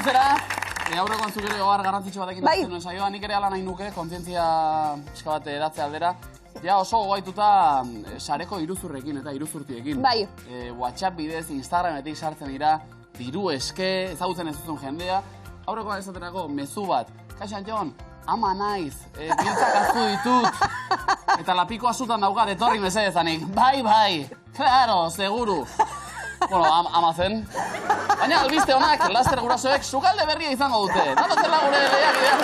bukatzera, aurrekoan zuk ere ohar garrantzitsu batekin ez duen saioa, nik ere ala nahi nuke, kontzientzia pixka bat edatze aldera. Ja oso gogaituta sareko iruzurrekin eta iruzurtiekin. Bai. WhatsApp bidez, Instagrametik sartzen dira, diru eske, ezagutzen ez duzun jendea. Aurrekoan esaterako mezu bat, kaixan Jon, ama naiz, biltzak aztu ditut, eta lapiko azutan daukat, etorri mesedezanik. Bai, claro, seguru. Bueno, ama zen. Baina albiste honak, laster gurasoek, sukalde berria izango dute. Datotela gure lehiak ideaz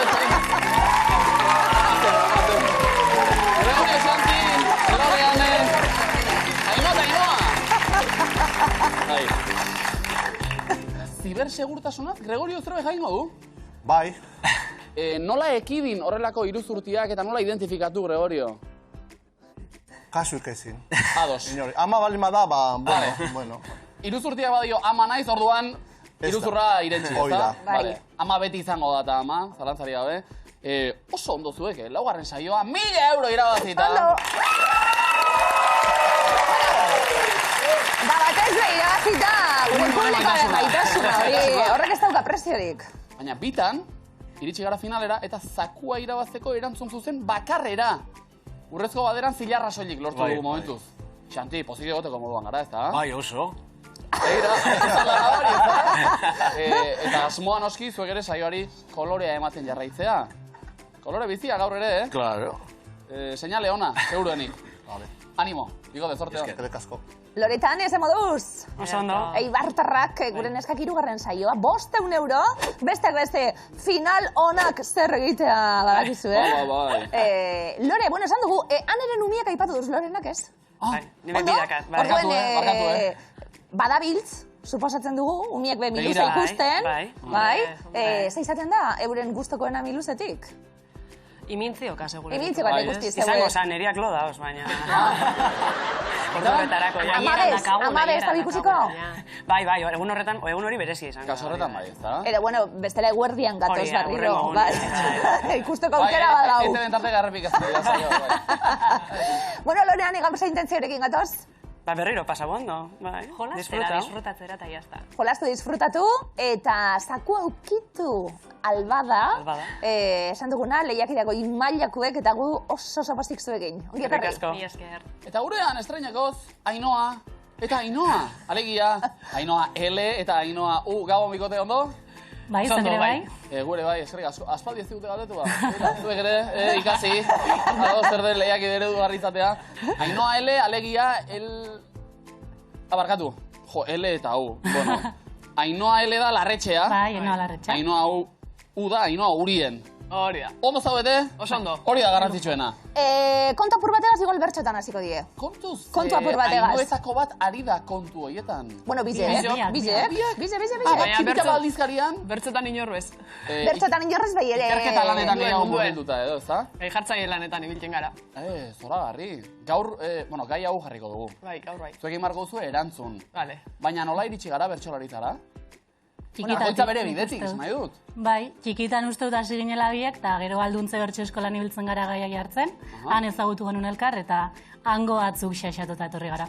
Gregorio Santi, Elore Ane, Ainhoa. Zibersegurtasunak, Gregorio zerbe jaingo du? Bai. Nola ekidin horrelako iruzurtiak eta nola identifikatu, Gregorio? Kasuik ezin. Ados. Ama balima da, bueno. Iruzurtia badio ama naiz, orduan iruzurra irentzi, ezta? Bai. Ama beti izango da eta ama, zalantzari gabe. Oso ondo zuek, laugarren saioa, 1000 euro irabazita. Ondo! Da batez behi irabazita, gure publikoaren maitasuna hori, horrek ez dauka presiorik. Baina bitan, iritsi gara finalera eta zakua irabazteko erantzun zuzen bakarrera. Urrezko baderan zilarra soilik lortu dugu momentuz. Xanti, pozik egoteko moduan gara, ezta? Bai, oso. Eira, ezala hori, ezta? Eta asmoa noski, zuek ere saioari kolorea ematen jarraitzea. Kolore bizia gaur ere, eh? Claro. Señale ona, seguruenik. Animo, digo de zorte hon. Eskerrik asko. Loretan, ez moduz. Oso ondo. Eibartarrak gure neskak 3. saioa, 500 euro, besteak beste, final onak zer egitea badakizu, Lore, bueno, esan dugu, aneren umiak aipatu duz, Lorenak ez? Nire bidakat. Orduen, badabiltz, suposatzen dugu, umiek be miluze ikusten. Bai. Ze izaten da, euren gustokoena miluzetik? Imintzioka, segure. Imintzioka ikusti, zeure. Izango zan, neriak lo dauz, baina... Horretarako, ja. Amabez, ez da ikusiko? Bai, egun horretan, egun hori berezia izango. Kaso horretan bai, ez da? Edo, bueno, bestela eguerdian gatoz barriro. Ikusteko Bai, aukera badau. ente bentarte garrepik ez da, saio, bai. Bueno, Lorean, egan pasa intentzioarekin gatoz? Ba, berriro, pasabondo, bai. Disfrutatzera eta jazta. Jolastu disfrutatu eta zaku aukitu albada. Esan duguna, lehiakirako imailakuek eta gu oso postik zuekin. Ongi ekarri. Ni esker. Eta gurean estreinakoz, Ainhoa eta Ainhoa. Alegia, Ainhoa L eta Ainhoa U. Gabon bikote ondo? Bai, zan ere bai. Gure bai, eskerrik asko. Aspaldi ez digute galdetu ba. Zuek ere, ikasi. Ado zer den lehiak eredu garritzatea. Ainhoa L, alegia, Abarkatu. Jo, L eta U. Bueno, Ainhoa L da larretxea. Bai, Ainhoa larretxea. Ainhoa U da, Ainhoa Urien. Hori da. Ondo zaudete? Oso ondo. Hori da garrantzitsuena. Kontu apur bategaz igual bertxotan hasiko die. Kontuz? Kontu apur bategaz. Ainhoetako bat ari da kontu horietan. Bueno, bizek. Txipika baldizkarian? Bertxotan inorrez. Bertxotan inorrez bai ere. Ikerketa lanetan gehiago murgilduta edo, ezta? Jartzaile lanetan ibiltzen gara. Zoragarri. Gaur, gai hau jarriko dugu. Bai, gaur bai. Zuekin marko duzu erantzun. Vale. Baina nola iritsi gara bertsolaritzara? Bakoitza bere bidetik, nahi dut. Bai, txikitan uste dut hasi ginela biek, eta gero alduntze bertso eskolan ibiltzen gara gaiak jartzen, han ezagutu genuen elkar, eta hango batzuk xaxatuta etorri gara.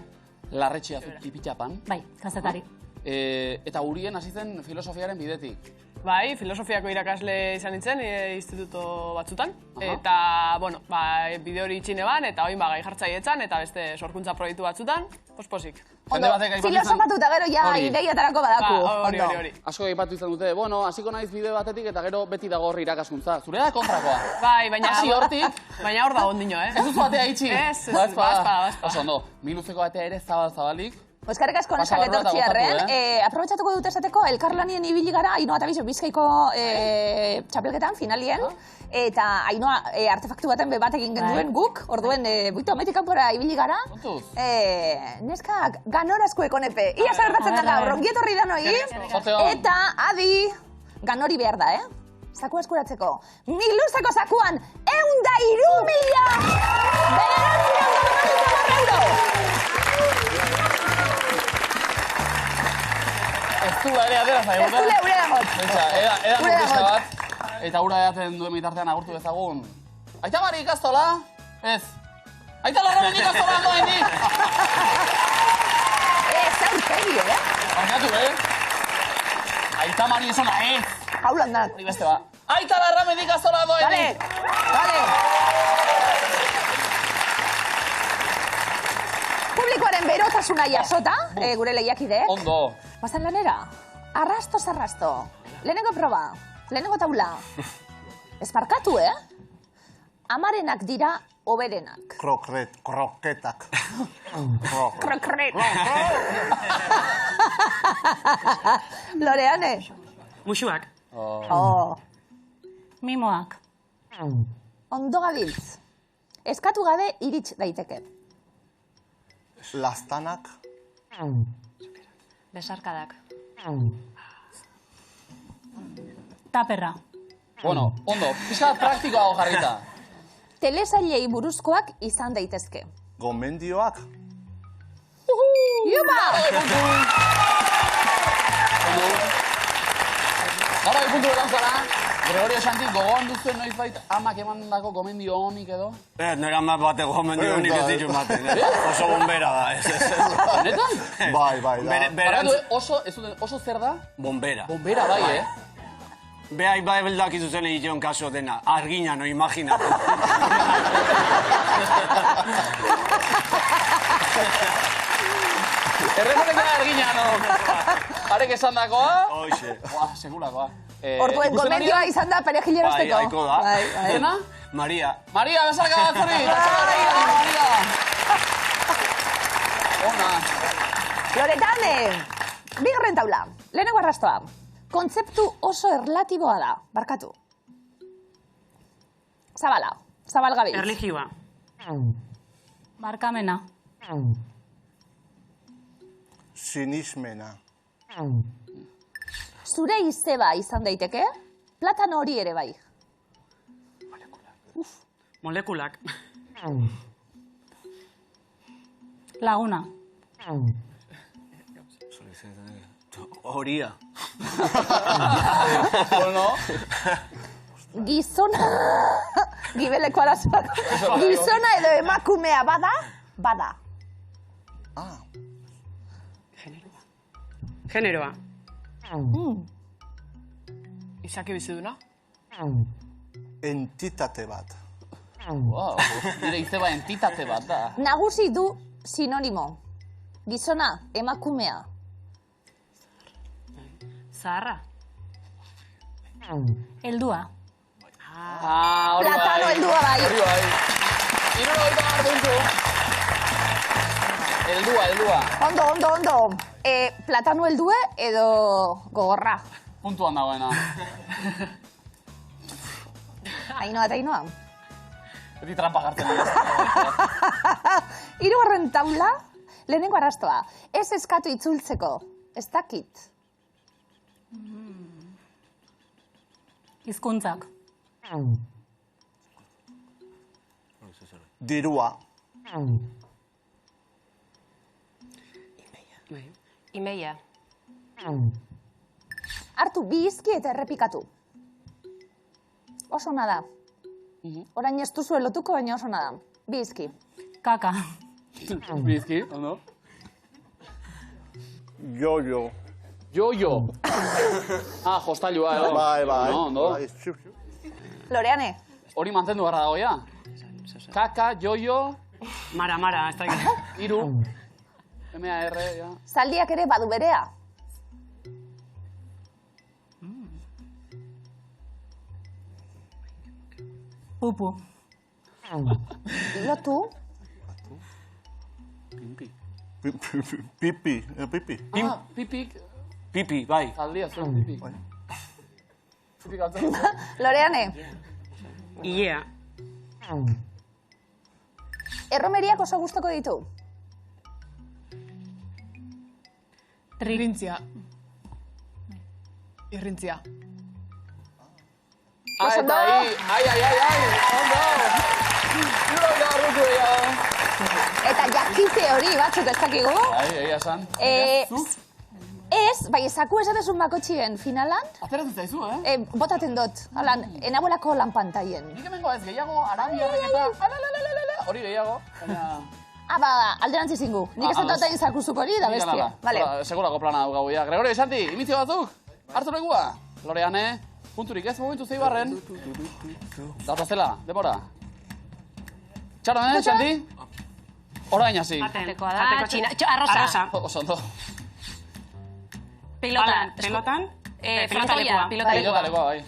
Larretxea zu tipitxapan. Bai, kazetari. Eta Urien hasi zen filosofiaren bidetik. Bai, filosofiako irakasle izan nintzen, instituto batzutan. Eta, bueno, bide hori itxine ban, eta oin gai jartzailetzan, eta beste sorkuntza proiektu batzutan, posposik. Filosofatu eta gero ja ideiatarako badaku. Hori. Asko aipatu izan dute, bueno, hasiko naiz bide batetik eta gero beti dago hor irakaskuntza. Zurea da kontrakoa. Bai, baina... Hasi hortik. Baina hor da ondino, Ez duzu batea itxi. Ez, bazpada. Oso ondo, miluzeko batea ere zabalik. Eskerrik asko neskak etortziarren. Aprobetxatuko dut esateko, elkarlanien ibili gara, Ainhoa eta Bizo Bizkaiko txapelketan, finalien. Eta Ainhoa artefaktu baten batekin genduen guk, orduen buito ametik kanpora ibili gara. Neskak ganorazko ekonepe. Ia zagertatzen da gaur, ongietorri da noi. Eta adi, ganori behar da, Zakua eskuratzeko. Miluzeko zakuan, 103.000 euro! Ez zula ere atera zaigu, Ez zule ure dagot. Edan urtizka bat, eta ura edaten duen bitartean agurtu bezagun. Aita Mari ikastola? Ez. Aita Larraben ikastola handoa indik? Ez aurpegi, Barkatu, Aita Mari esona ez. Jaulan da. Hori beste ba. Aita Larramendik Azola doenik! Vale. Publikoaren berotasuna jasota, gure lehiakideek. Ondo. Bazen lanera, arrasto. Lehenengo proba, lehenengo taula. Esparkatu, Amarenak dira oberenak. Kroketak. Krokret. Loreane. Musuak. Oh. Mimoak. Ondo gabiltz. Eskatu gabe irits daiteke. Lastanak. Besarkadak. Taperra. Bueno, ondo. Pizka praktikoago jarrita. Telesailei buruzkoak izan daitezke. Gomendioak. Iupa! Gara, puntu betan zara. Gregorio Santi, gogoan duzuen noizbait amak emandako gomendio honik edo? Nera amak bateko gomendio honik ez ditu ematen. Oso bombera da, ez. Netan? Bai, da. Paratu, oso zer da? Bombera. Bombera, bai, Behai bai beldak izuzen egiteon kaso dena. Argina, no imaginatu. Errezatek dena argina, no? Arek esan dakoa? Hoxe. Buah, segurakoa. Orduen gomendioa izan da perejilerosteko. Bai, aiko da. Bai. Dena? Maria. Maria, besarka bat zuri! Maria! Ona. Loretane, bigarren taula. Lehenengo arrastoa. Kontzeptu oso erlatiboa da. Barkatu. Zabala. Zabal gabiltz. Erlijioa. Barkamena. Sinismena. Zure izeba izan daiteke, platano hori ere bai. Molekulak. Laguna. Horia. Bueno. Gizona... Gibeleko arazoak. Gizona edo emakumea bada. Generoa. Izaki biziduna? Entitate bat. Wow, nire izeba entitate bat da. Nagusi du sinonimo. Gizona, emakumea. Zaharra. Heldua. Hori bai. Platano heldua bai. Hori bai. 70 puntu. Heldua. Ondo. Platano heldue edo gogorra. Puntuan dagoena. Ainoa. Beti trampa jartzen dira. Hirugarren taula, lehenengo arrastoa. Ez eskatu itzultzeko. Ez dakit. Hizkuntzak. Dirua. Imeia. Hartu bi izki eta errepikatu. Oso ona da. Orain ez duzu lotuko, baina oso ona da. Bi izki. Kaka. Bizki, ondo? Jojo. Jojo. Jostailua, edo. Bai. Ondo. Bai, Loreane. Hori mantendu gara dago, ja? Kaka, jojo, Mara, ez dakit. iru. M-A-R, ja. Zaldiak ere badu berea. Pupu. Lotu. Pipi. Pipik. Pipi, bai. Zaldia, zuen pipik. Pipik altzen. Loreane. Ilea. Erromeriak oso gustoko ditu. Irrintzia. Irrintzia. Eta ai. Ondo. Zero garrutu ja. Eta jakite hori batzuk ez dakigu. Egia esan. Ez, bai, ezaku esatezun bakotxien finalan, Ateratzen zaizu, botaten dut, alan, enabolako lan pantaien. Nik hemengo ez, gehiago, arabiarrek eta... Hori gehiago, baina... Alderantzi zingu. Nik ez dut hain zakuzuk hori da bestia. Vale. Segurako plana dugu ja. Gregorio, Santi, imitio batzuk? Hartu legua? Loreane, punturik ez momentu zeibarren. Datazela, demora. Txaron, Xanti? Orain hasi. Jatekoa da, arrosa. Oso ondo. Pelotan. Pelotalekua. Pilotalekua, bai.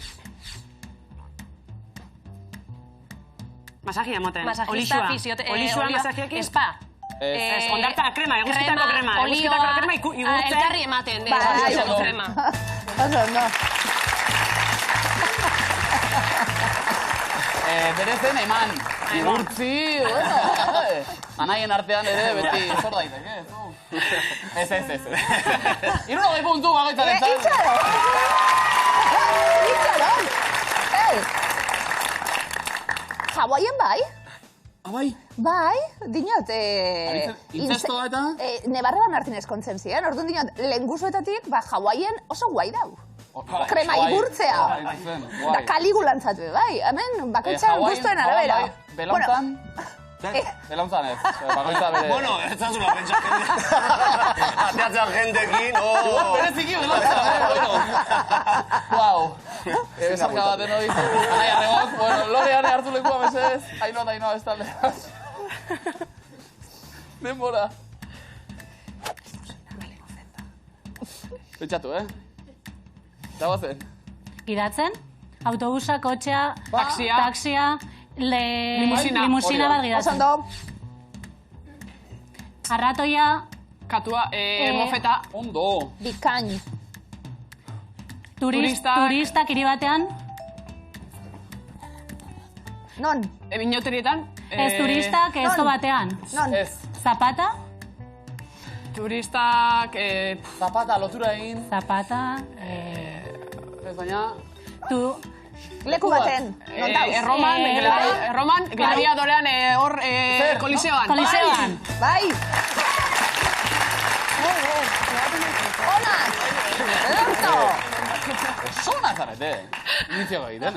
Masajia moten. Masajista, Olixua masajeekin. Spa. Ondarta krema, eguzkitako krema. Eguzkitako krema igurtzen. Elkarri ematen. Krema. Oso ondo. Berezen eman. Igurtzi, bueno. Anaien artean ere beti zor daiteke. Ez. 60 puntu bagoitzaren zan. Itxaron! Hawaiian bai? Abai? Bai, dinot, Intzestoa eta? Nebarra Martinez kontzen ziren, orduan dinot, lenguzuetatik, Hawaiian oso guai dau. Krema igurtzea. Da kaligulantzatu, bai, hemen bakoitzan guztuen arabera. Belauntzan? Belauntzan ez, bakoitza bere. Bueno, ez zazula pentsa jende. Ateatzen jendekin, Bereziki belauntzan, Guau. Bezarka baten hori. Anai arregok, bueno, Loreane hartu lekua mesez. Ainoa, ez talde. Denbora. Pentsatu, Zagoazen. Gidatzen, autobusa, kotxea, taksia, Limusina bat gidatzen. Osondo. Arratoia, Katua, mofeta. Ondo. Bikain. turistak hiri batean. Non? Minoterietan. Ez turistak, ez batean. Non? Ez. Zapata, Turistak, Zapata, lotura egin. zapata, Ez baina... Leku baten. Non dauz? Erroman, gladiadorean hor koliseoan. Koliseoan. Bai. Onak. Ederto. Osona zarete. Iniziago egiten,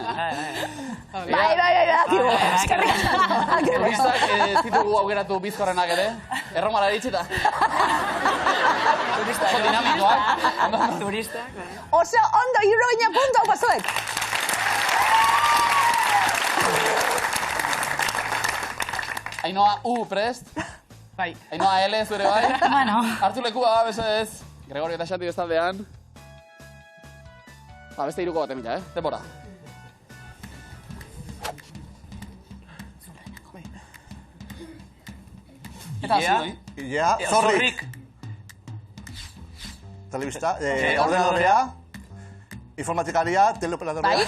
Bai, dakigu. Eskerrik asko. Turistak zitugu aukeratu bizkorrenak ere. Erromara eritxeta. Oso dinamikoak. Turistak. Oso ondo, 60 puntu hau pazuek. Ainoa prest. Bai. Ainoa L zure bai. Bueno. Hartu lekua, bezez. Gregorio eta Xanti bestaldean. Beste iruko bat emila, Denbora. Eta hasi, Ilea, zorrik. Telebista, ordenadorea, informatikaria, teleoperadorea. Bai.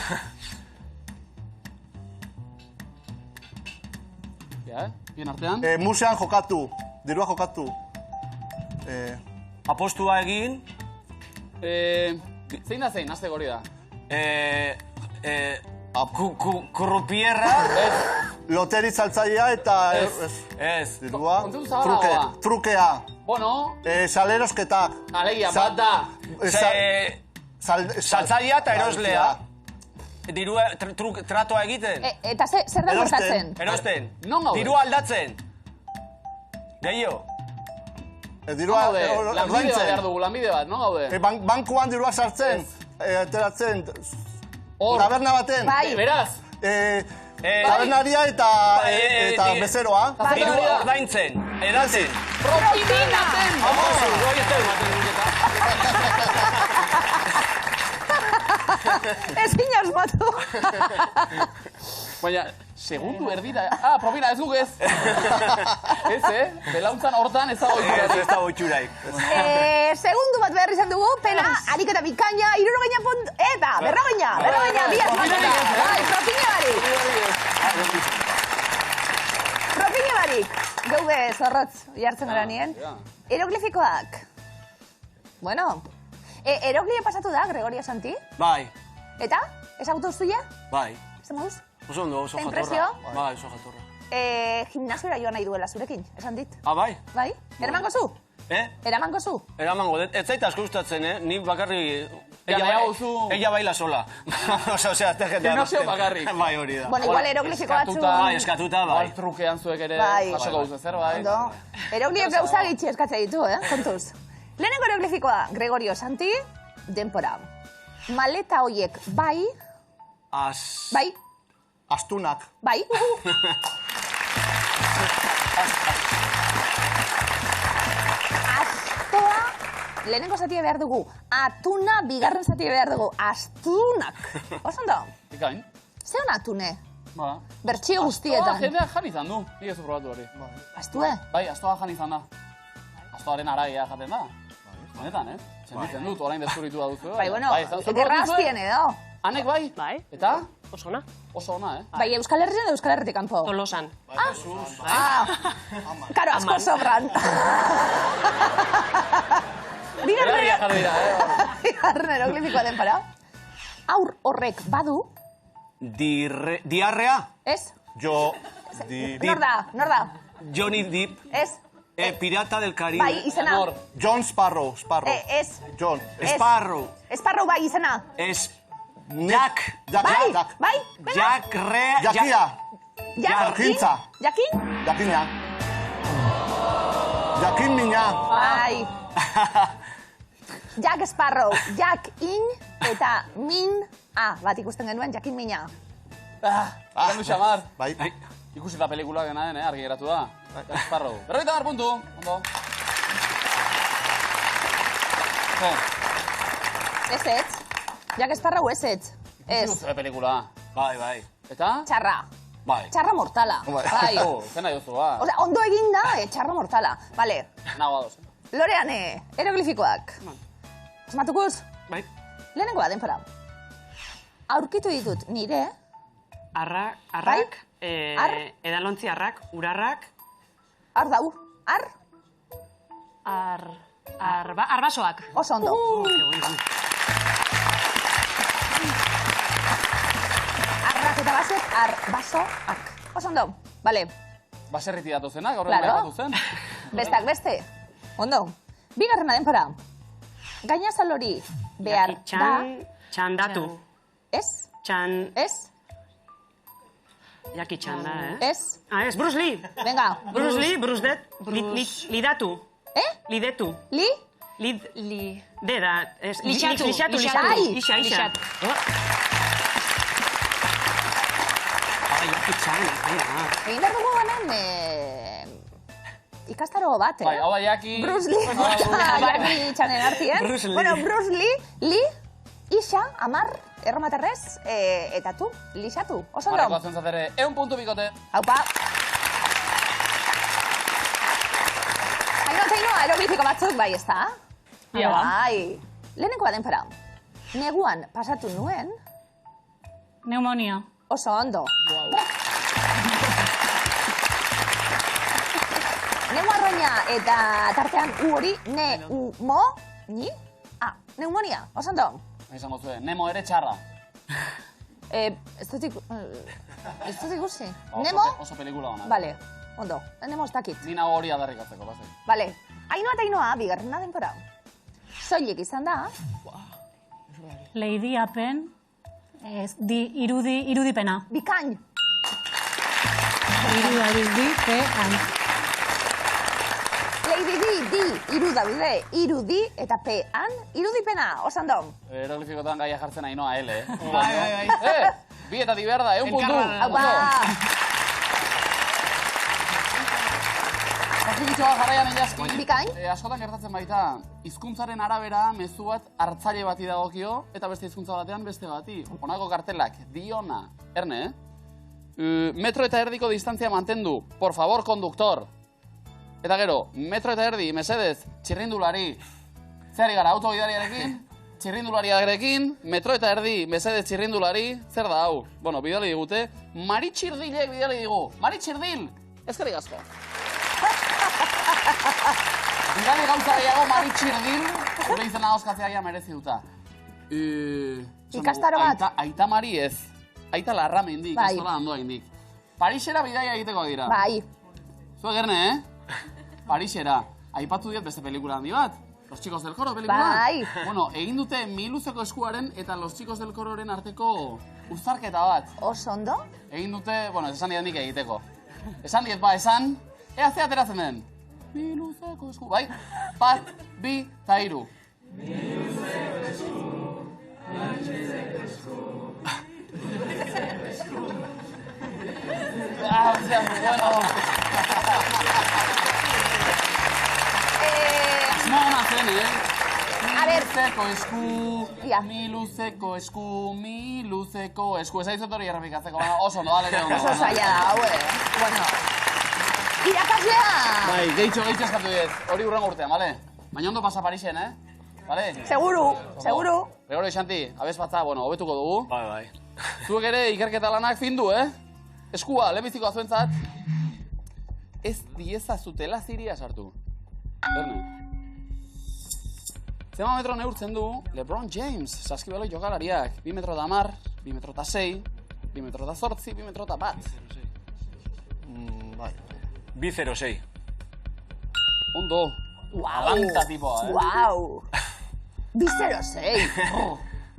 Bien artean. Musean jokatu, dirua jokatu. Apostua egin. Zein da zein, azte gori da? Kurrupierra. Loteri saltzailea eta... Ez. Dirua, Kontu zabalagoa. trukea. Bueno, Salerosketak. alegia, bat da. Saltzailea eta eroslea. Dirua tratoa egiten. Eta zer da gertatzen? Erosten. Non gaude? Dirua aldatzen. Gehiago. Dirua Lanbide bat behar ordaintzen. dugu, lanbide bat, non gaude? Bankuan dirua sartzen, ateratzen, Hor, taberna baten. Bai. beraz. Tabernaria eta bezeroa. Dirua ordaintzen. Edatzen. Propina zen! Ezin asmatu. Baina, segundu erdira. Propina, ez guk ez. Ez, Belauntzan hortan ez dago Ez da botxuraik. Segundu bat behar izan dugu, pena, ariketa bikaina, 60 puntu, eta, berrogeina, bi asmatuta. Bai, propina barik. Propina barik. Gaude, zorrotz, jartzen gara nien. Eroglifikoak. Bueno, eroglifia pasatu da, Gregorio Santi. Bai, Eta, ezagutu zuia? bai. Zer moduz? Oso ondo, oso Zein jatorra. presio? Bai, oso jatorra. Gimnasiora joan nahi duela zurekin, esan dit. Bai? Bai? Eramango zu? Eramango zu? Eramango, ez zaita asko gustatzen, Ni bakarri... nahiago zu. Ella baila sola. Osea, ez jendea... Gimnasio bakarrik. Bai, hori da. Bueno, igual eroglifiko batzu. Bai, eskatuta, bai. Igual trukean zuek ere Bai. jasoko duzu zer, bai. Ondo. Eroglifio gauza gitxi eskatzea ditu, kontuz. Lehenengo eroglifikoa, Gregorio Santi, denpora. maleta hoiek bai, bai, Astunak. bai. Astoa, lehenengo zatia behar dugu. Atuna, bigarren zatia behar dugu. Astunak. Osondo? Ikain. Zeon atune? Ba. Bertxio guztietan. Astoa jendeak jan izan du. Nik ez du probatu hori. Astue? Bai, astoa jan izan da. Astoaren aragia jaten da. Honetan, Sentitzen dut, orain deskuritu da duzu. Bai, bueno, gerra hastien edo. Anek bai? Bai. Eta? Oso ona. Oso ona, Bai, Euskal Herrian edo Euskal Herritik kanpo? Tolosan. Karo, asko sobran. Bigarren eroglifikoa denpara. Aur horrek badu. Diarrea? Ez? Nor da? Johnny Depp. Ez? Pirata del Caribe. Bai, izena. John Sparrow. Ez. John. Sparrow. Sparrow bai, izena. Jack. Bai. Jack Rea. Jakia. Jakintza. Jakin? Jakina. Jakin mina. Bai. Jack Sparrow. Jack in eta min a. Bat ikusten genuen, jakin mina. Gandu xamar. Bai. Ikusi eta pelikula gena den, argi geratu da. Jack Sparrow. 50 puntu. Ondo. Ez. Jack Sparrow ez. Ez. Ikusi pelikula. Bai. Eta? Txarra. Bai. Txarra mortala. Bai. Zena duzu, ba. Osea, ondo egin da, txarra mortala. Vale. Nago adoz. Loreane, eroglifikoak. Osmatukuz? Bai. Lehenengoa denpara. Aurkitu ditut nire. Arrak, edalontzi arrak, urarrak. Arbasoak. Oso ondo. Arrak eta basoak, arbasoak. Oso ondo. Vale. Baserriti datozenak, horren behar zen. Bestak beste. Ondo. Bigarrena denpara. Gainazal hori behar da. Txandatu. Ez? Ez? Jaki txanda, Ez? Ez, Bruce Lee. Venga. Bruce Lee, lidatu. Lidetu. Deda. Lixatu. Lixatu. Jaki txanda. Egin behar dugu hemen ikastaro bat, Bai, hau da Jaki. Bruce Lee. Jaki txanen artien. Bueno, Bruce Lee, isa, amar, erromaterrez, eta tu, lixatu. Oso ondo. Mareko zentzatere, 1 puntu bikote. Haupa. Haino, aeroglifiko batzuk, bai, ez da? Bai. Lehenenkoa denpara. Neguan pasatu nuen. Neumonia. Oso ondo. Neu arroina eta tartean u hori, neumonia, oso ondo. Izango zuen, Nemo ere txarra. Ez dut ikusi. Nemo? Oso pelikula hona. Vale, ondo. Nemo ez dakit. Nina hori adarrikatzeko, basai. Vale. Ainoa eta Ainoa, bigarrena denpora. Soilik izan da. Lady Apen, irudipena. Bikain. Irudipean. Lady di, iru daude, irudi eta pean, irudipena, oso ondo. Eroglifikotan gaia jartzen Ainoa, L, Bai. Bi eta di behar da, 1 puntu. Haupa. Zazpikitxo bat jarraian egazki. Bikain. Askotan gertatzen baita, hizkuntzaren arabera mezu bat hartzaile bati dagokio, eta beste hizkuntza batean beste bati. Honako kartelak, diona, erne, metro eta erdiko distantzia mantendu, por favor, konduktor. Eta gero, metro eta erdi, mesedez, txirrindulari. Zer gara, autogidariarekin, txirrindulariarekin, metro eta erdi, mesedez, txirrindulari. Zer da hau? Bueno, bidali digute. Mari Txirdilek bidali digu. Mari Txirdil! Ezkerrik asko. Bidali gauza gehiago Mari Txirdil, gure izena oskatzea ja merezi duta. Ikastaro bat. Aita Mari ez. Aita Larramendi, ikastola handoa indik. Parisera bidaia egiteko dira. Bai. Zue gerne, Parisera. Aipatu diet beste pelikula handi bat. Los Chicos del Coro pelikula. Bai. Bueno, egin dute Miluzeko eskuaren eta Los Chicos del Cororen arteko uztarketa bat. Oso ondo. Egin dute, bueno, esan diet nik egiteko. Esan diet, esan, ea ze ateratzen den. Miluzeko esku, bai? Bat, bi, eta 3. Miluzeko esku, Hostia, bueno. No ona zen, A ver. Luzeko esku, Ja. mi luzeko esku, mi luzeko esku. Ez aizot hori errepikatzeko, baina oso ondo, dale, ondo. Oso zaila da, haue. Bueno. Irakaslea! Bai, gehitxo eskatu diet. Hori urrengo urtean, bale? Baina ondo pasa Parisen, Bale? Seguru, seguru. Gregori Xanti, abez batza, bueno, hobetuko dugu. Bai. Zuek ere ikerketa lanak findu, Eskua, lehenbiziko azuentzat, ez diezazutela ziria sartu. Erne? Zema metro neurtzen du LeBron James, saskibalo jokalariak. 2 metro da 10, 2 metro da 6, 2 metro da 8, 2 metro da 1. Bai. 2-0-6. Ondo. Alanta tipoa, Wow. 2-0-6.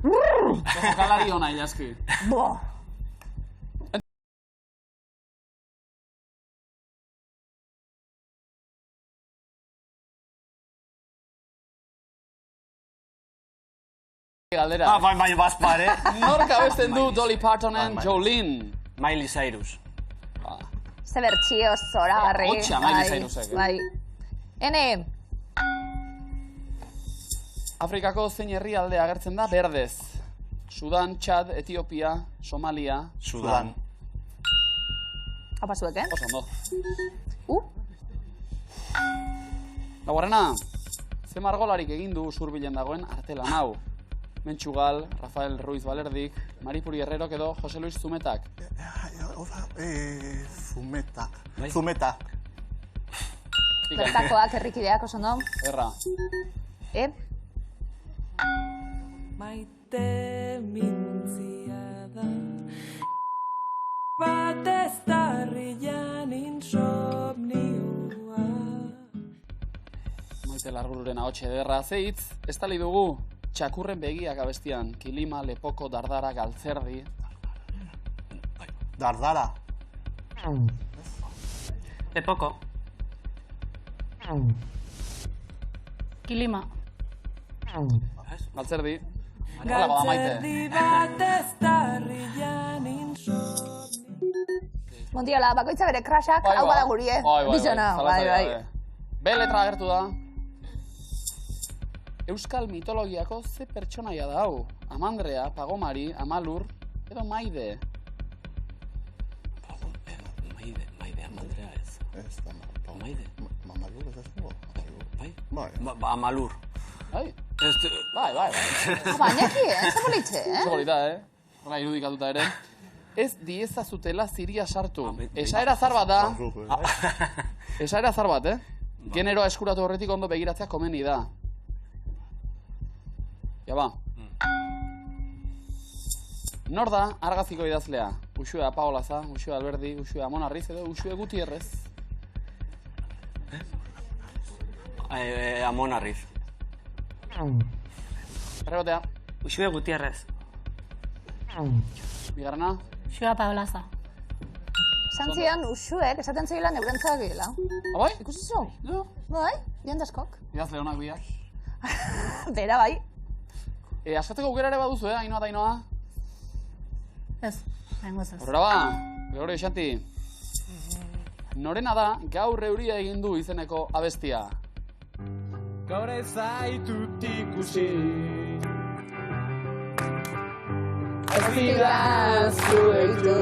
Jokalari hona, ilaski. Bo. Galdera. Bai, bazpare. Nork abesten du Dolly Partonen Jolene? Miley Cyrus. Ze bertxio zoragarri. Hotxa, Miley Cyrusek, Bai. Ene, Afrikako zein herrialde agertzen da berdez? Sudan, Txad, Etiopia, Somalia. Sudan. hapa zuek, Oso ondo. Laugarrena, ze margolarik egin du zurbilen dagoen artelan hau? Mentxugal, Rafael Ruiz Balerdik, Maripuri Herrerok edo Jose Luis Zumetak. Zumeta. Bai. Zumeta. bertakoak herrikideak oso ondo. Erra. Maite mintzia da bat ez darrian insomnioa. Maite Largururen ahotxe ederra zeitz, estali dugu txakurren begiak abestian, kilima, lepoko, dardara, galtzerdi. Dardara. Lepoko. Kilima. Galtzerdi. Hola, bada Maite. Galtzerdi bat ez darrian insomnioa. Mondiala, bakoitza bere krasak, Bai, hau bai. bada guri, Bizona, bai, bai. B letra agertu da. Euskal mitologiako ze pertsonaia da hau? Amandrea, Pagomari, Amalur edo Maide? Maide, Amandrea ez. Ez da Maide. Mamalur ez dugu. Bai? Bai. Amalur. Bai, Ez... bai. Baineki, ze politxe, Oso polita, Hola, irudikatuta ere. Ez diezazutela ziria sartu. Esaera zar bat da. Esaera zar bat, Generoa eskuratu horretik ondo begiratzea komeni da. Ja ba. Nor da argaziko idazlea? Uxue Apaolaza, Uxue Alberdi, Uxue Amon Arriz edo Uxue Gutierrez? Amon Arriz. Errebotea. Uxue Gutierrez. Bigarrena. Xua Paolaza. Santzian, usuek, esaten zeila neurentzak gila. Abai? Ikusi zu? Jo. Bai, jendeskok. Idazle honak biak. Bera, bai. Askatzeko aukera ere baduzu, Ainoa eta Ainoa? Ez, nengo ez. Horrela ba, Gregorio Xanti. Norena da gaur euria egin du izeneko abestia. Gaur ez zaitut ikusi Ez didazu eitu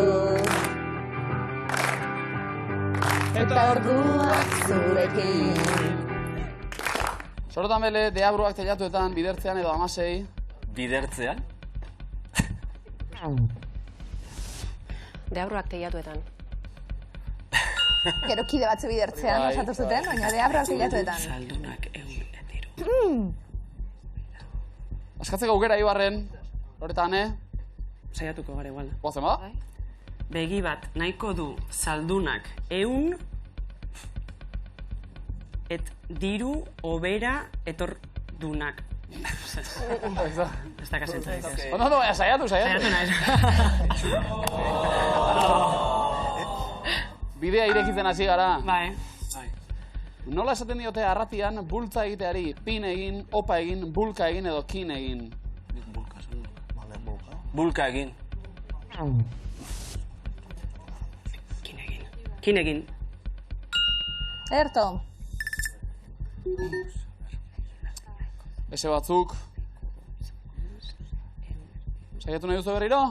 eta orduak zurekin. Sorotan bele, deabruak telatuetan, bidertzean edo amasei. Bidertzean? Deabruak teiatuetan. Gero kide batzu bidertzean Bai, osatu zuten, baina deabroak bilatuetan. Saldunak euro. Askatzeko aukera Ibarren, horretan, Saiatuko gara igual. Boazen ba? Begi bat nahiko du saldunak 100 et diru obera etordunak. Ez da kasetza. No, saiatu. Saiatu naiz. Bidea irekitzen hasi gara. Bai. Nola esaten diote arratian bultza egiteari pin egin, opa egin, bulka egin edo kin egin? Bulka egin. Kin egin. Kinekin. Ederto. Beste batzuk. Saiatu nahi duzu berriro?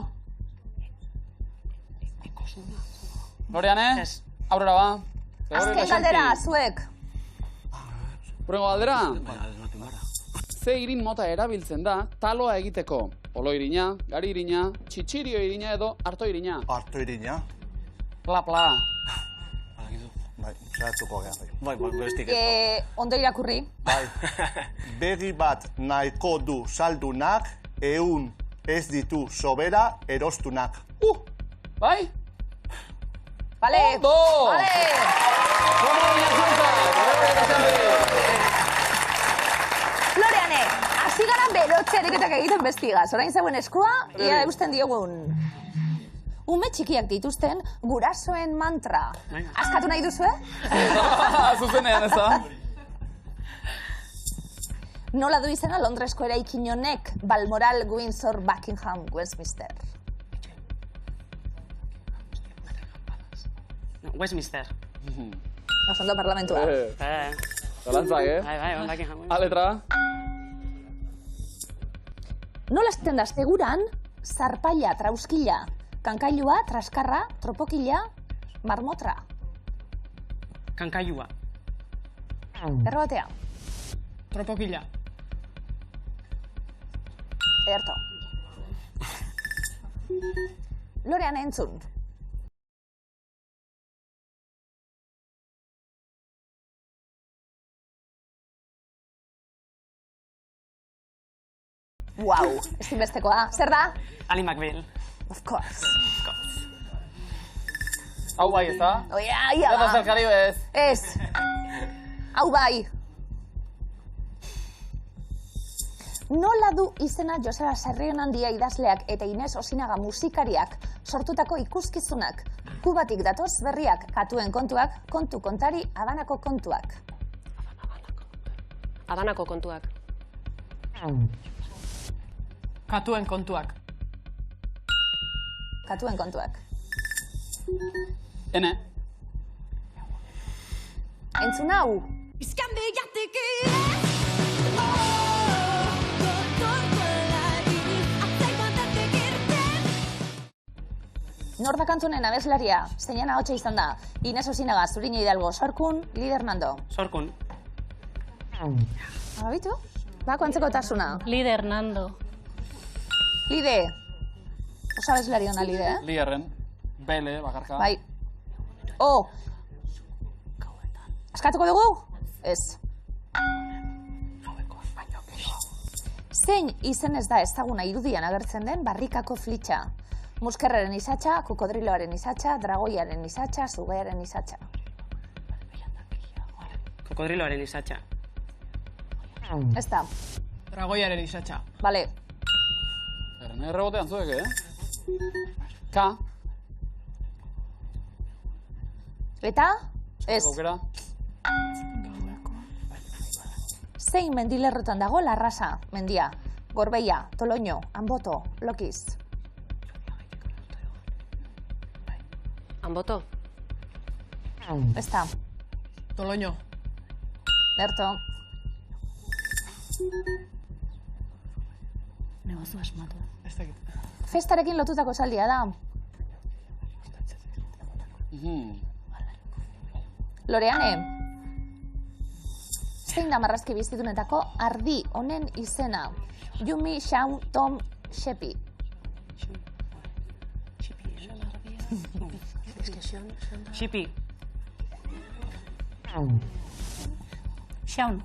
Loreane? Aurrera ba. Azken galdera, zuek. Hurrengo galdera? Ze irin mota erabiltzen da taloa egiteko? Olo irina, gari irina, txitxirio irina edo arto irina? Arto irina. Pla, pla. Bai, zeratuko gara. Bai, bestik. Ondo irakurri. Bai, begi bat nahiko du saldunak, ehun ez ditu sobera erostunak. Bai? Vale. Ondo! Vale. Como Loreane, hasi gara berotze ariketak egiten bestigaz. Orain zegoen eskua, ia eusten diogun. Ume txikiak dituzten gurasoen mantra. Askatu nahi duzue? Zuzenean ez da? Nola du izena Londresko eraikin honek? Balmoral, Windsor, Buckingham, Westminster. Westminster. Osondo parlamentua. Zalantzak, Bai, Buckingham. A letra. Nola esten da seguran, zarpaila, trauskila, kankailua, traskarra, tropokila, marmotra. Kankailua. Errobatea. Tropokila. Ederto. Lorean entzun. Wow, ezinbestekoa. Zer da? Ali McBeal. Of course. Hau bai, ez da? Oia, ia Eta da. zerkari bez. Ez. Hau bai. Nola du izena Joseba Sarrionandia idazleak eta Ines Osinaga musikariak sortutako ikuskizunak? Kubatik datoz berriak, katuen kontuak, kontu kontari, Habanako kontuak. Habanako kontuak. Katuen kontuak. Katuen kontuak. Ene. Entzun hau. Nor da kantzunen abeslaria, zeinen ahotsa izan da. Ines Osinaga, Zurina Hidalgo, Sorkun, Lider Nando. Sorkun. Abitu? Bako antzeko tasuna. Lider Nando. Lide. Osa abeslari hona Lide, eh? Ligerren. Bele, bakarka. Bai. O. Askatuko dugu? Ez. Zein izen ez da ezaguna irudian agertzen den barrikako flitxa? Muskerraren isatxa, kokodriloaren isatxa, dragoiaren isatxa, sugearen isatxa. Kokodriloaren isatxa. Ez da. Dragoiaren isatxa. Bale. Erne rebotean zuek, K. Eta? Ez. Aukera. Zein mendilerrotan dago Larrasa, mendia? Gorbeia, Toloño, Anboto, Lokiz. Anboto. Ez da. Toloño. Lerto. Negozu asmatu. Ez dakit. Festarekin lotutako esaldia da. Loreane. Zein da marrazki bizidunetako ardi honen izena? Yumi, Shaun, Tom, Shepi. Xipi. Xaun.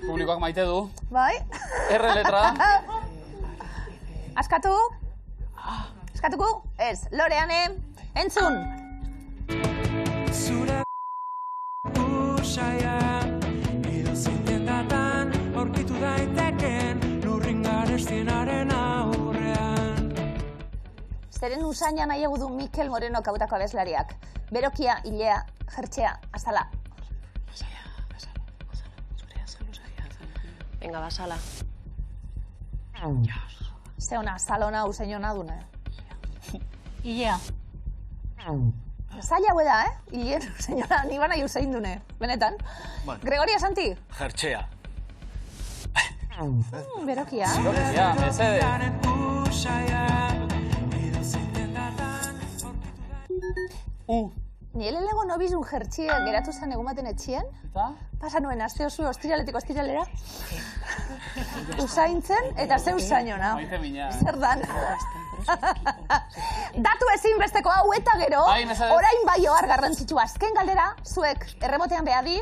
Publikoak maite du. Bai? R letra. Askatu? Askatuko? Ez. Loreane. Entzun. Zure usaia edo zein datan aurkitu daiteken lurrin garestienaren aurrean. Zeren usaina nahiago du Mikel Moreno kautako abeslariak. Berokia, ilea, jertxea, azala. Venga, basala. Ze ona, salona usein hona dune. Ilea. Zaila hau da, Ilien, senyora, ni bana Usain dune, benetan. Gregoria Santi? Jertxea. Berokia. Berokia, mesede. Ni helelego nobizun jertxia geratu zen egun baten etxien. Eta? Pasa nuen aste oso ostiraletiko ostiralera. Usaintzen eta zeu zainona. Maite mina. Zer dan? Datu ezinbesteko hau eta gero, orain bai ohar garrantzitsu azken galdera, zuek errebotean behadi,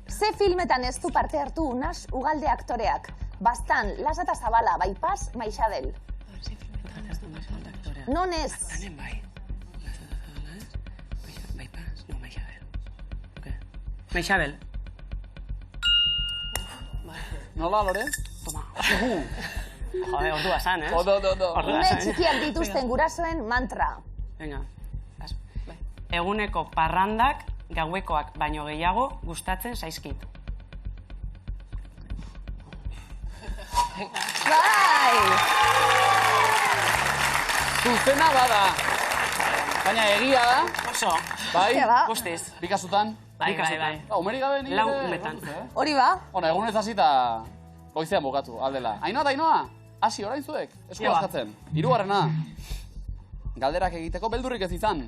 ze filmetan ez du parte hartu unas ugalde aktoreak? Bastan, Lasa eta Zabala, Baipaz, Maixadel. Non ez? Maixabel. Nola, Lore? Toma. Jode, ordua zan, Odo. Ume txikiak dituzten gurasoen mantra. Venga. Eguneko parrandak gauekoak baino gehiago gustatzen zaizkit. Bai! Zuzena bada. Baina egia da. Oso. Bai? Guztiz. Bikasutan. Bai. Umeri gabe nire... Lau umetan. Hori ba? Ona, egunez hasita goizean bukatu, aldela. Ainoa, hasi orain zuek, esku askatzen. Hirugarrena. Galderak egiteko beldurrik ez izan.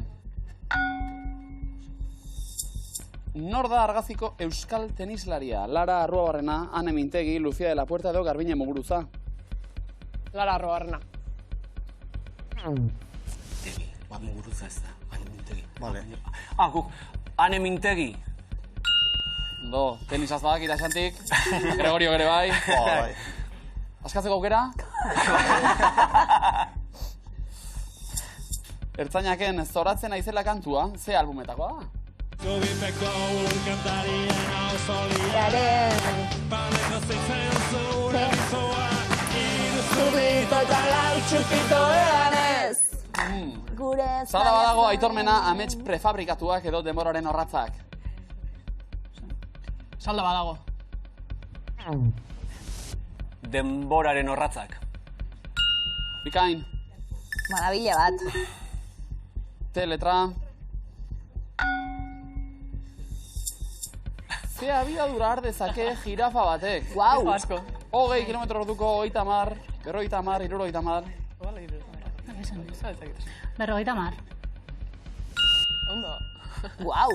Nor da argaziko euskal tenislaria? Lara Arruabarrena, Ane Mintegi, Lucía de la Puerta edo Garbiñe Muguruza. Lara Arruabarrena. Muguruza ez da, Ane Mintegi. Vale. Guk, Ane Mintegi. Do, tenisaz badakita Xantik, Gregorio gere bai. Bai. Askatzeko aukera? Ertzainaken zoratzen aizela kantua, ze albumetakoa da? Zubipeko urkantarien hau zolia Garen... Paneko zeitzen zure bizoa Zubito eta lau txupito eganez. Gure Zara badago aitormena amets prefabrikatuak edo denboraren orratzak. Salda badago. Denboraren orratzak. Bikain. Maravilla bat. T letra. Ze abiadura har dezake jirafa batek. Guau. Asko. 20 kilometro orduko 30, 50, 60. 50. Ondo. Guau.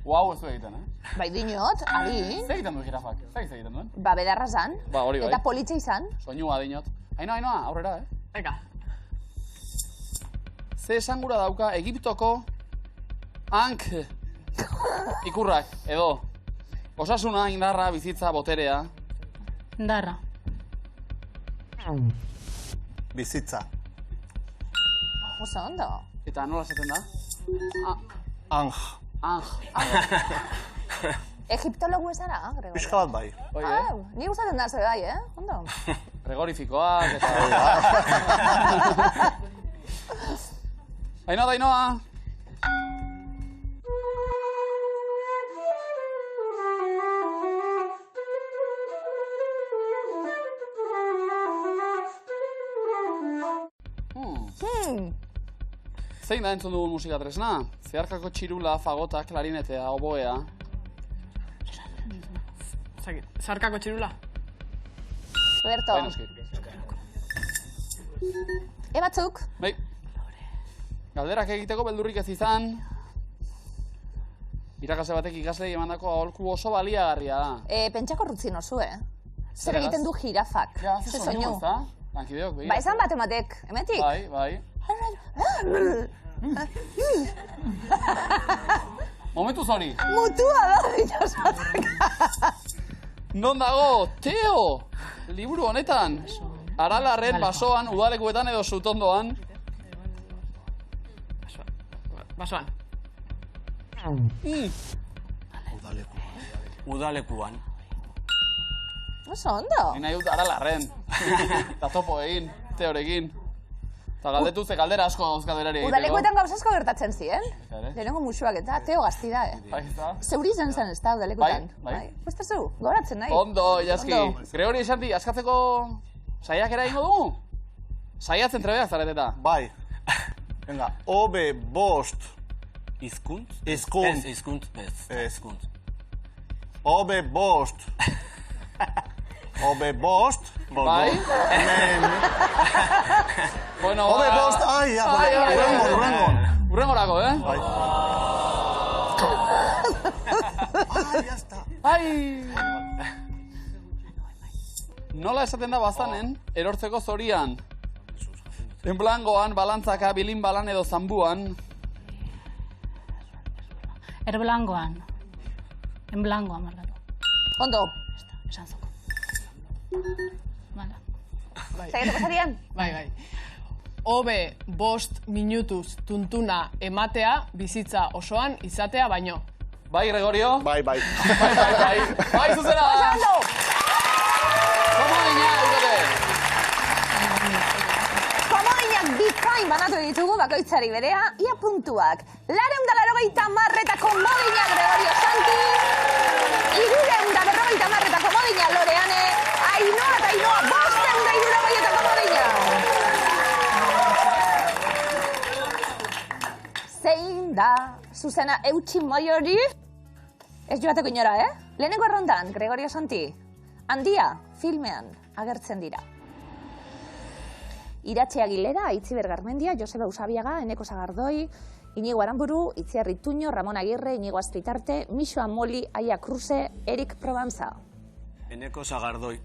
Guau, ez du egiten, Bai dinot, ari. Zer egiten du jirafak? Zer egiten duen? Ba, bedarra zan. Ba, hori bai. Eta politxe izan. Soinua dinot. Ainoa, aurrera, Eka. Ze esangura dauka Egiptoko hank ikurrak, edo osasuna, indarra, bizitza, boterea. Indarra. Bizitza. Oso ondo. Eta nola esaten da? Anj. Egiptologu ezara, Gregori? Pixka bat bai. Ni gustatzen da ze bai, Ondo. Regorifikoak eta... Ainoa. Zein da entzun dugun musika tresna? Zeharkako txirula, fagota, klarinetea, oboea. Zarkako txirula. Berto. Batzuk. Bai. Galderak egiteko beldurrik ez izan. Irakasle batek ikaslei emandako aholku oso baliagarria da. Pentsako rutzin oso, Zer egiten du jirafak? Ja, ze soinu, ez da? Lankideok, begira. Ba, esan bat ematek, emetik? Bai. Momentu zori. Mutua da, bitxasatek. Non dago, Teo! Liburu honetan. Aralarren, basoan, udalekuetan edo sutondoan. Basoan. Udalekuan. Oso ondo. Ni nahi dut Aralarren. Eta topo egin, Teorekin. Eta galdetu ze galdera asko dauzkaderari egiteko. Udalekuetan gauza asko gertatzen ziren. Lehenengo musuak eta Teo gazti da, Zeuri izan zen ez da udalekutan. Bai. Uste zu, goratzen nahi. Ondo, jaski. Gregori Xanti, askatzeko saiakera egingo dugu? Saiatzen trebeak zareteta. Bai. Venga, hobe bost. Hizkuntz? Hizkuntz. Ez, hizkuntz, ez. Hizkuntz. Hobe bost. Hobe bost. Bai? Bueno, Hobe bost, ai, ja, urrengon. Urrengorako, Bai. Ai, ya está. Ai! Nola esaten da bazanen, erortzeko zorian? Enblangoan, balantzaka, bilinbalan edo zambuan. Erblangoan. Enblangoan, markatu. Ondo. Esan zoko. Bala. Zaiatu pasarian? Bai. Hobe bost minutuz tuntuna ematea bizitza osoan izatea baino. Bai, Gregorio? Bai. Bai, zuzena da! Komodina, eukete! Komodinak bikain banatu ditugu bakoitzari berea, ia puntuak. 280 eta komodina Gregorio Santi, 350 eta komodina Loreane, Ainhoa eta Ainhoa 560 eta komodina. Zein da zuzena eutxi moiori? Ez joateko inora, Lehenengo errondan, Gregorio Santi, Handia filmean agertzen dira. Iratxe Aguilera, Aitziber Garmendia, Joseba Usabiaga, Eneko Sagardoi, Inigo Aramburu, Itziar Ituño, Ramon Agirre, Inigo Azpitarte, Mixo Amoli, Aia Kruse, Erik Provenza. Eneko Sagardoi.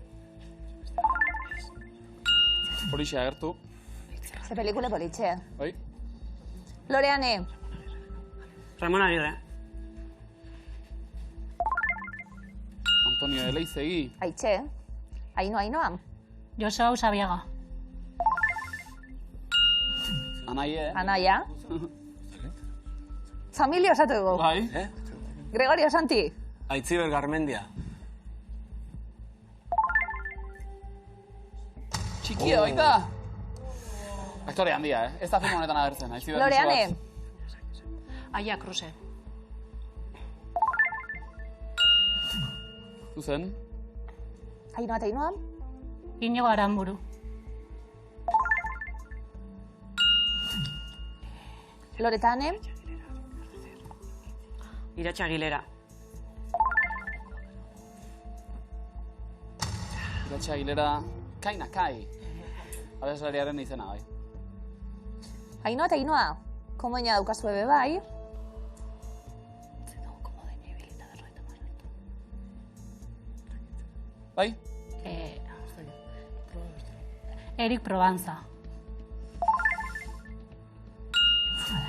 Horixe agertu. Ze pelikule politxe. Bai? Loreane. Ramon Agirre. Antonio Eleizegi. Aitxe. Ainhoa. Joseba Usabiaga. Anaie. Anaia. Familia osatu dugu. Bai? Gregorio Santi. Aitziber Garmendia. Txikia baita? Aktore handia, Ez da film honetan agertzen. Loreane. Aia Kruse. Zuzen? Ainhoa eta Ainhoa. Inigo Aramburu. Loretane. Iratxe Aguilera. Iratxe Aguilera, Kaina Kai. Abeslariaren izena, bai. Ainhoa eta Ainhoa. Komodina daukazu ebe bai. Bai? Erik Provenza.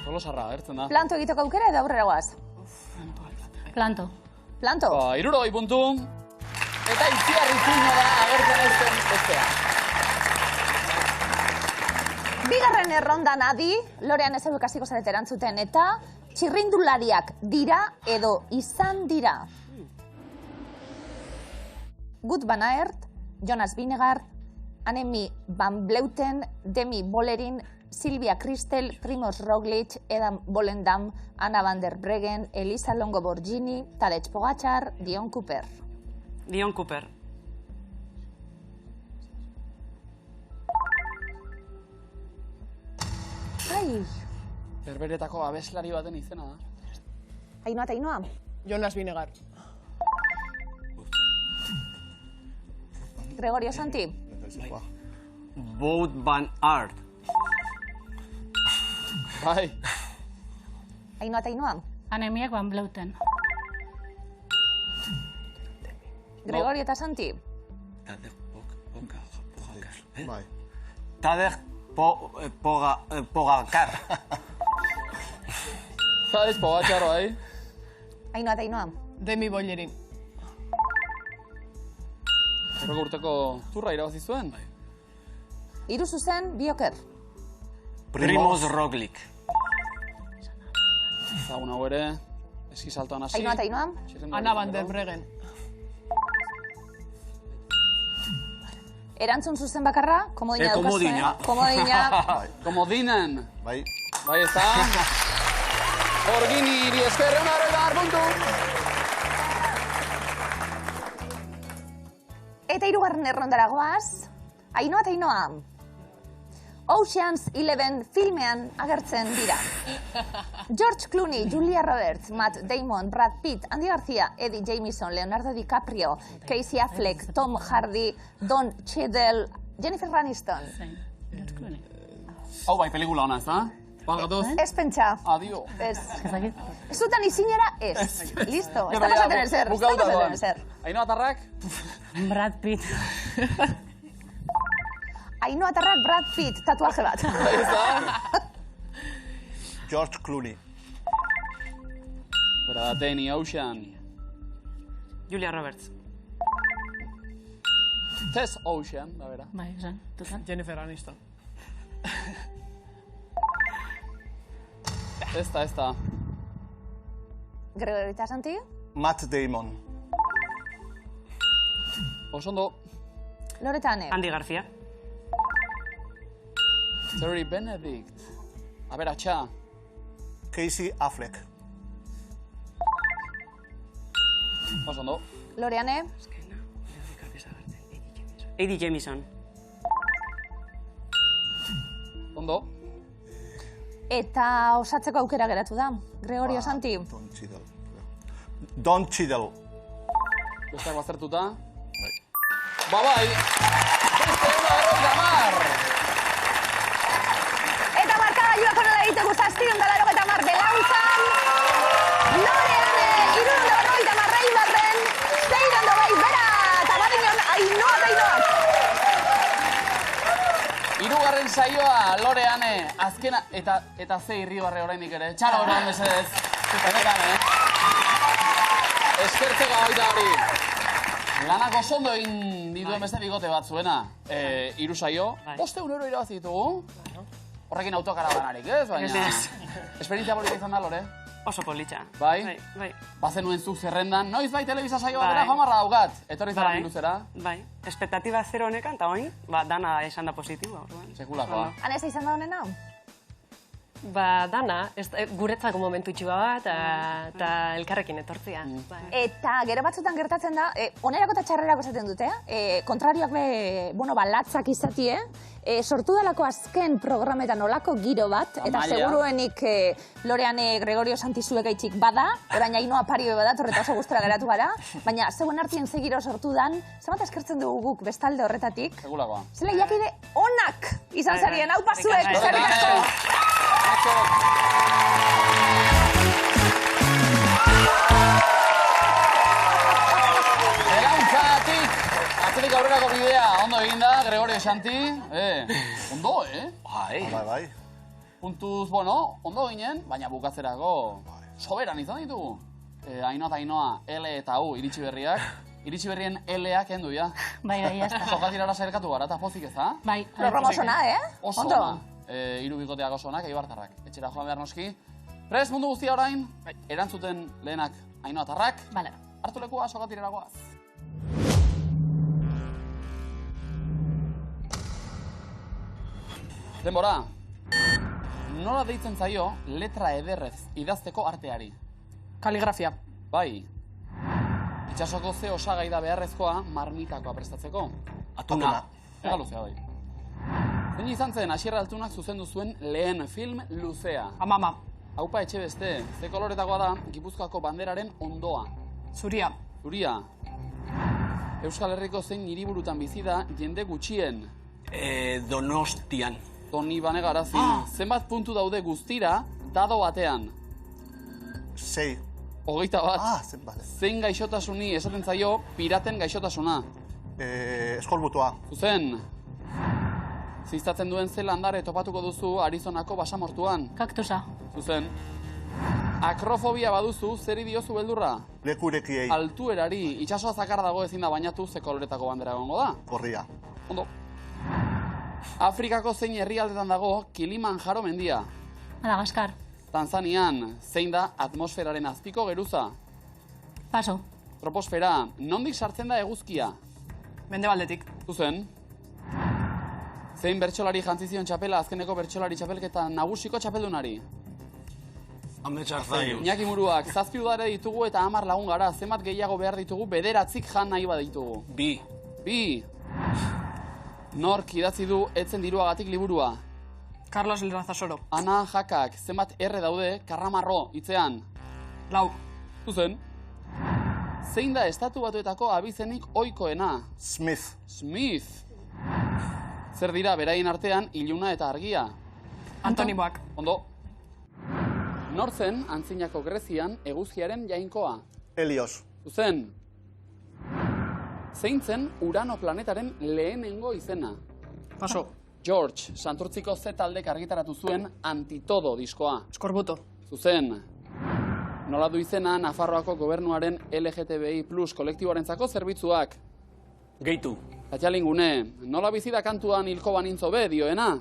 Tolosarra agertzen da. Planto egiteko aukera edo aurrera guaz? Planto. Planto? 60 puntu. Eta Itziar Ituño da agertzen ez den bestea. Bigarren errondan adi, Lorean ez edo kasiko zarete erantzuten, eta txirrindulariak dira edo izan dira. Gut Van Aert, Jonas Vingegaard, Annemiek van Vleuten, Demi Vollering, Silvia Christel, Primož Roglic, Adam Volendam, Anna van der Breggen, Elisa Longo Borghini, Tadej Pogačar, Dion Cooper. Dion Cooper. Ai, Berberetako abeslari baten izena da. Ainhoa eta Ainhoa. Jonas Vingegaard. Gregorio Santi. Wout van Aert. Bai. Ainhoa eta Ainhoa. Annemiek van Vleuten. Gregorio eta Santi. Bai. Tadej Pogacar. Tadej Pogačar, bai. Ainhoa eta Ainhoa. Demi Vollering. Horreko urteko turra irabazi zuen. Hiru zuzen, bi oker. Primož Roglic. Zagun hau ere, eskisaltoan hasi. Ainhoa eta Ainhoa. Anna van der Breggen. Erantzun zuzen bakarra, komodina daukazue. Komodina. Komodina. Komodinen. Bai. Bai, ez da. Borghini iri esker, 100 puntu. Eta hirugarren errondara goaz, Ainhoa eta Ainhoa. Ocean's 11 filmean agertzen dira. George Clooney, Julia Roberts, Matt Damon, Brad Pitt, Andy Garcia, Eddie Jamieson, Leonardo DiCaprio, Casey Affleck, Tom Hardy, Don Cheadle, Jennifer Aniston. Hau bai, pelikula hona, ez da? Bagatuz? Ez pentsa. Adio. Ez. Ez dutan izinera ez. Listo. Ez da pasaten ezer. Ez da pasaten ezer. Ainhoa Tarrak? Brad Pitt. Ainhoa Tarrak, Brad Pitt, tatuaje bat. George Clooney. Danny Ocean. Julia Roberts. Tess Ocean, da bera. Bai, esan. Jennifer Aniston. Ez da. Gregorita Santi? Matt Damon. Osondo. Loretane. Andy Garcia. Terry Benedict. Aberatxa. Casey Affleck. Osondo. Loreane. Eddie Jamieson. Ondo. Eta osatzeko aukera geratu da. Gregorio Santi. Don Cheadle. Besteak bazertuta. Bai. Beste 150. Eta markagailuak honela egiteko 780 belauntzan. Loreane, 350 Eibarren, 620 bera, eta badinon Ainhoa eta Ainhoak. Hirugarren saioa, Loreane, azkena, eta ze irribarre oraindik ere. Txalo eroan mesedez. Benetan, Eskertzeko baita hori. Lanak oso ondo egin dituen beste bigote bat zuena. 3 saio. 500 euro irabazi ditugu. Horrekin autokarabanarik, ez? Baina... Esperientzia polita izan da, Lore? Oso politxa. Bai? Bai. Bazenuen zuk zerrendan. Noiz bai telebisa saio batera jamarra daukat. Etorri zara minduzera. Bai. Espektatiba zero honekan, eta oin, dana esan da positiboa. Sekulakoa. Hanez izan da honena? Dana, guretzako momentu txuba bat, eta elkarrekin etortzia. Eta gero batzutan gertatzen da, onerako eta txarrerako esaten dute, kontrarioak latzak izatie, sortu delako azken programetan olako giro bat, eta seguruenik Loreane Gregorio Santizuek gaitxik bada, orain Ainhoa pari badat, horreta oso gustora geratu gara, baina zegoen artien ze giro sortu dan, zebat eskertzen dugu guk bestalde horretatik. Segulakoa. Zela jakide onak izan zarien, hau pasuek, eskerrik asko! Elaunzatik, atzetik aurrerako bidea, ondo eginda, Gregorio Santi. Ondo, Bai. Puntuz, ondo ginen, baina bukatzerako soberan izan ditugu. Ainhoa eta Ainhoa, L eta U iritsi berriak. Iritsi berrien L-ak endu, ja. Bai, jazta. Sokatirara sailkatu gara, eta pozik ez da? Bai. Programa oso na, Oso na. 3 bikoteak oso onak, Eibartarrak. Etxera joan behar noski. Prest mundu guztia orain, erantzuten lehenak Ainhoa Tarrak. Bale. Hartu lekua, sokatirera goaz. Denbora. Nola deitzen zaio letra ederrez idazteko arteari? Kaligrafia. Bai. Itxasoko ze osagai da beharrezkoa marmitakoa prestatzeko? Atuna. Ega luzea, bai. Zein izan zen, Asierra Altunak zuzendu zuen lehen film luzea? Amama. Haupa etxe beste, ze koloretakoa da Gipuzkoako banderaren ondoa? Zuria. Zuria. Euskal Herriko zein hiriburutan bizi da jende gutxien? Donostian. Doni Bane Garazin. Zenbat puntu daude guztira dado batean? 6. 21 bat. Zenbat. Zein gaixotasuni esaten zaio piraten gaixotasuna? Eskorbutua. Zuzen. Ziztatzen duen ze landare topatuko duzu Arizonako basamortuan? Kaktusa. Zuzen. Akrofobia baduzu, zer diozu beldurra? Lekurekiei. Altuerari, itxasoa zakar dago ezin da bainatu ze koloretako bandera egongo da? Gorria. Ondo. Afrikako zein herrialdetan dago Kilimanjaro mendia? Madagaskar. Tanzanian, zein da atmosferaren azpiko geruza? Paso. Troposfera, nondik sartzen da eguzkia? Mendebaldetik. Zuzen. Zein bertsolari jantzi zion txapela azkeneko bertsolari txapelketa nagusiko txapeldunari? Ametsarzaius. Iñaki Muruak, 7 udare ditugu eta 10 lagun gara, zenbat gehiago behar ditugu, 9 jan nahi baditugu. 2. Nork idatzi du etzen diruagatik liburua? Carlos Elrazasoro. Ana Jakak, zenbat erre daude karramarro hitzean? 4. Zuzen. Zein da Estatu Batuetako abizenik ohikoena? Smith. Smith. Zer dira beraien artean iluna eta argia? Antonimoak. Ondo. Nor zen antzinako Grezian eguzkiaren jainkoa? Helios. Zuzen. Zein zen Urano planetaren lehenengo izena? Paso. George, Santurtziko Z taldek argitaratu zuen Antitodo diskoa. Eskorbuto. Zuzen. Nola du izena Nafarroako gobernuaren LGTBI+ kolektiboarentzako zerbitzuak? Gehitu. Tatxalingune, nola bizi da kantuan hilko banintzo be dioena?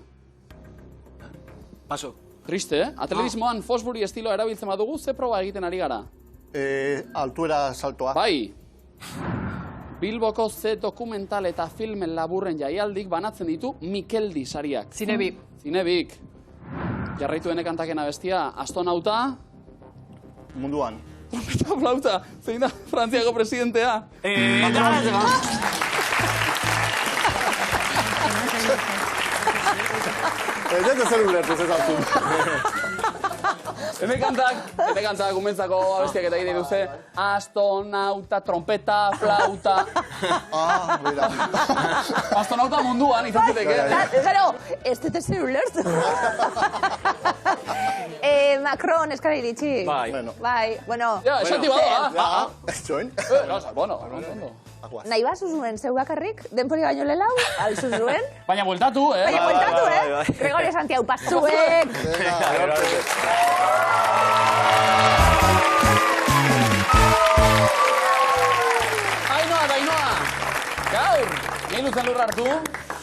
Paso. Triste, atletismoan Fosbury estiloa erabiltzen badugu, ze proba egiten ari gara? Altuera saltoa. Bai. Bilboko ze dokumental eta filmen laburren jaialdik banatzen ditu Mikeldi sariak. Zinebi. Zinebik. Jarraituene kantakena bestia, astronauta. Munduan. Trompeta flauta, zein da Frantziako presidentea? Ez dut zer ulertu, ez altun. Hene kantak, umentzako abestiak eta egiten duze, astronauta, trompeta, flauta. Mira. Astronauta munduan, izan ziteke. Gero, ez dut zer ulertu. Macron, eskara iritsi. Bai. Bai, bueno. Ja, esati badoa. Ez join? Bueno, ondo. Nahi bat zuzuen, zeu bakarrik, denpori baino lelau, alzu zuen. Baina bueltatu, Baina bueltatu, Gregorio Santiago, pasuek. Ainhoa, gaur, nahi luzen lurra hartu,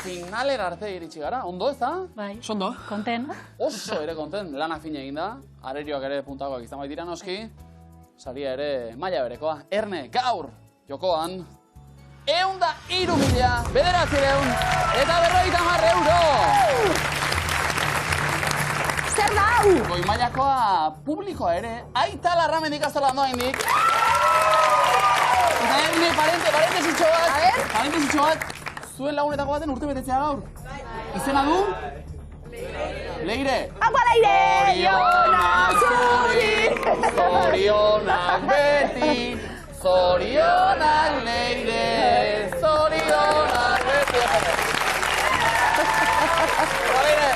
finalera arte iritsi gara, ondo ez da? Bai. Sondo. Konten. Oso ere konten, lanak fina egin da, arerioak ere puntakoak izan baitira noski, saria ere maila berekoa. Erne, gaur, jokoan, 103.900 eta 50 euro! Zer da hau? Goi mailakoa publikoa ere, aita larramendik ikastola handoa Eta Erne, parentesitxo bat, zuen lagunetako baten urte betetzea gaur. Izena du? Leire. Apa Leire! Zorionak zuri, zorionak beti, zorionak Leire, zorionak beti. Leire.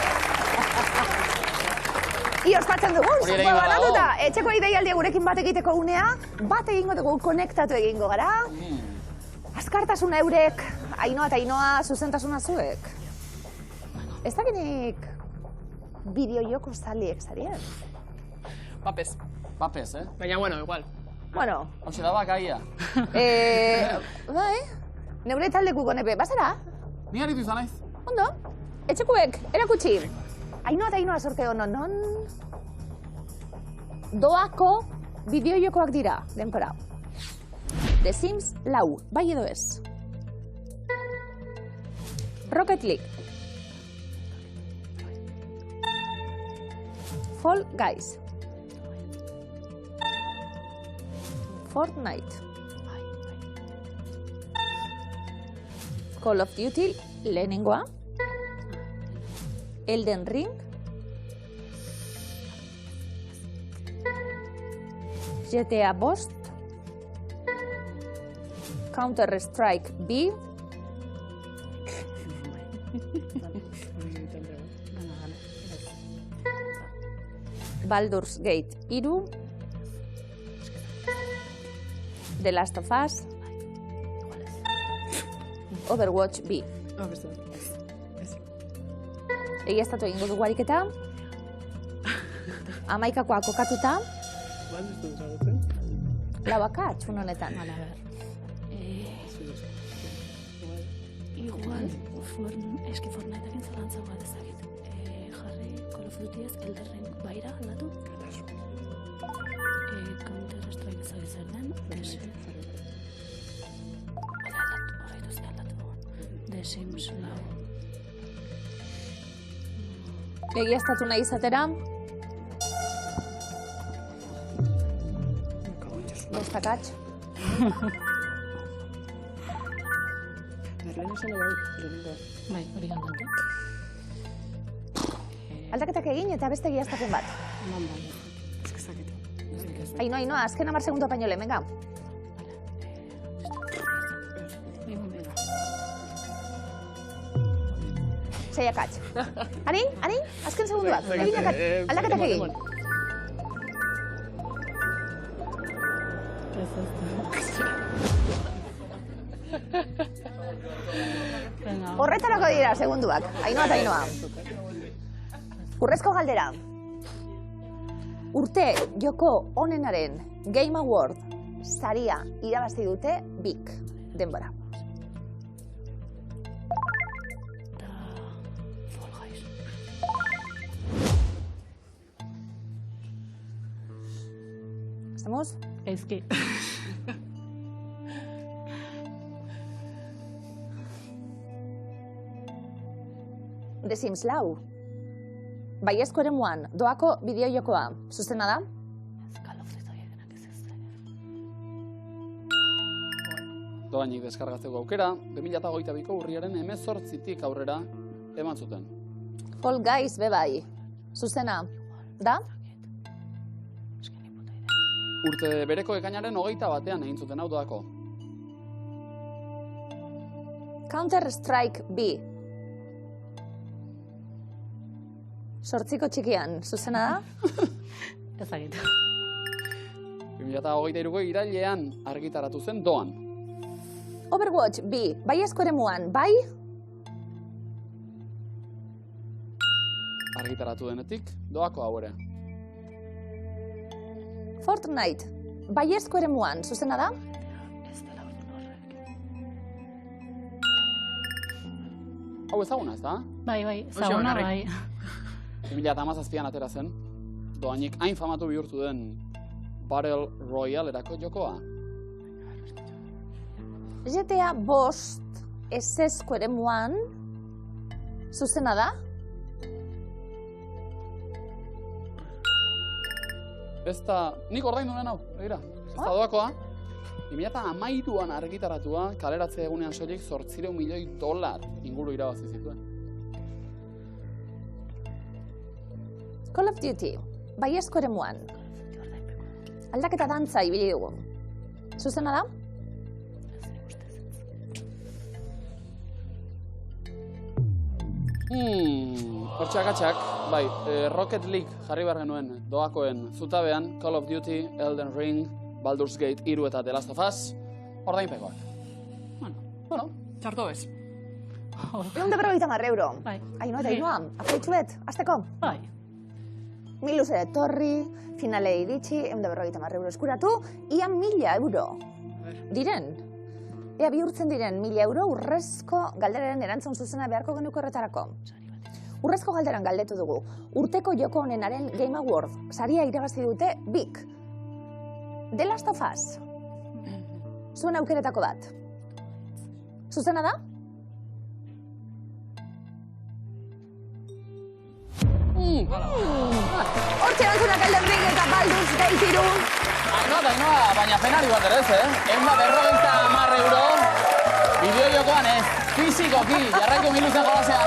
I ospatzen dugu, Hori ere zupua ingo banatuta. dago. Etxeko ideialdia gurekin bat egiteko unea, bat egingo dugu, konektatu egingo gara. Azkartasuna eurek, Ainhoa eta Ainhoa, zuzentasuna zuek. Ez dakinik bideojoko zaliek zarien. Papez. Papez, Baina, bueno, igual. Bueno. Hau da bakaia. Bai, neure taldekuko nepe, bazara? Ni haritu izan naiz. Ondo, etxekuek, erakutsi. Ainhoa eta Ainhoa sorte honon. Doako bideojokoak dira, denpora. The Sims 4, bai edo ez. Rocket League. Fall Guys. Fortnite. Call of Duty, lehenengoa. Elden Ring. GTA 5. Counter-Strike B. Baldur's Gate 3. The Last of Us. Overwatch B. Egiaztatu egingo dugu ariketa. 11koa kokatuta. Lauaka, txun honetan. Igual, eski Fortniteak entzalantza bat ezagit. Jarri, Call of Duty ez, Elden Ring baira, aldatu? Counter-Strike ezagit zer den, The Sims 4. Egiaztatu nahi izatera. Bostakatx. Bai, hori gantantu. aldaketak egin eta beste egiaztapen bat. Ainhoa, azken 10 segundo paino lehen, venga. Sei akats. Arin, azken segunduak. Egin akats, aldaketak egin. Horretarako dira, segunduak. Ainhoa eta Ainhoa. Urrezko galdera. Urte joko onenaren Game Award saria irabazi dute bik denbora. ¿Estamos? Eski. The Sims 4. Baiezko eremuan, doako bideo-jokoa, zuzena da? Doainik deskargatzeko aukera, 2022ko urriaren 18tik aurrera eman zuten. Fall Guys bebai, zuzena da? Urte bereko ekainaren 21ean egin zuten hau doako. Counter-Strike B. Sortziko txikian, zuzena da? Ezagit. 2023ko irailean argitaratu zen doan. Overwatch B. Baiezko eremuan, bai? Argitaratu denetik, doako hau ere. Fortnite. Baiezko eremuan, zuzena da? Hau ezaguna, ez da? Bai, ezaguna, bai. 2017an atera zen, doainik hain famatu bihurtu den Battle Royale-erako jokoa. GTA 5 SS-ko eremuan, zuzena da? Ez da, nik ordaindu nuen hau, begira. Ez da doakoa. 2013an argitaratua, kaleratze egunean soilik $800 milioi inguru irabazi zituen. Call of Duty, baiezko eremuan. Aldaketa dantza ibili dugu. Zuzena da? Hortxe akatxak, bai, Rocket League jarri behar genuen doakoen zutabean, Call of Duty, Elden Ring, Baldur's Gate 3 eta The Last of Us, ordainpekoak. Bueno, txarto ez. 150 euro. Ainhoa eta Ainhoa, afaitxu bet, azteko? Bai. Miluzera etorri, finale iritsi, 150 euro eskuratu, ia 1000 euro. Diren? Ea bihurtzen diren 1000 euro urrezko galderaren erantzun zuzena beharko genuko horretarako. Urrezko galderan galdetu dugu. Urteko joko honenaren Game Award saria irabazi dute bik. The Last of Us. Zuen aukeretako bat. Zuzena da? Hortxe erantzunak Elden Ring eta Baldur's Gate 3. Ainhoa, baina penari bat ere ez, eh? 150 euro, bideo jokoan ez, fizikoki, jarraiko miluzen jolasean,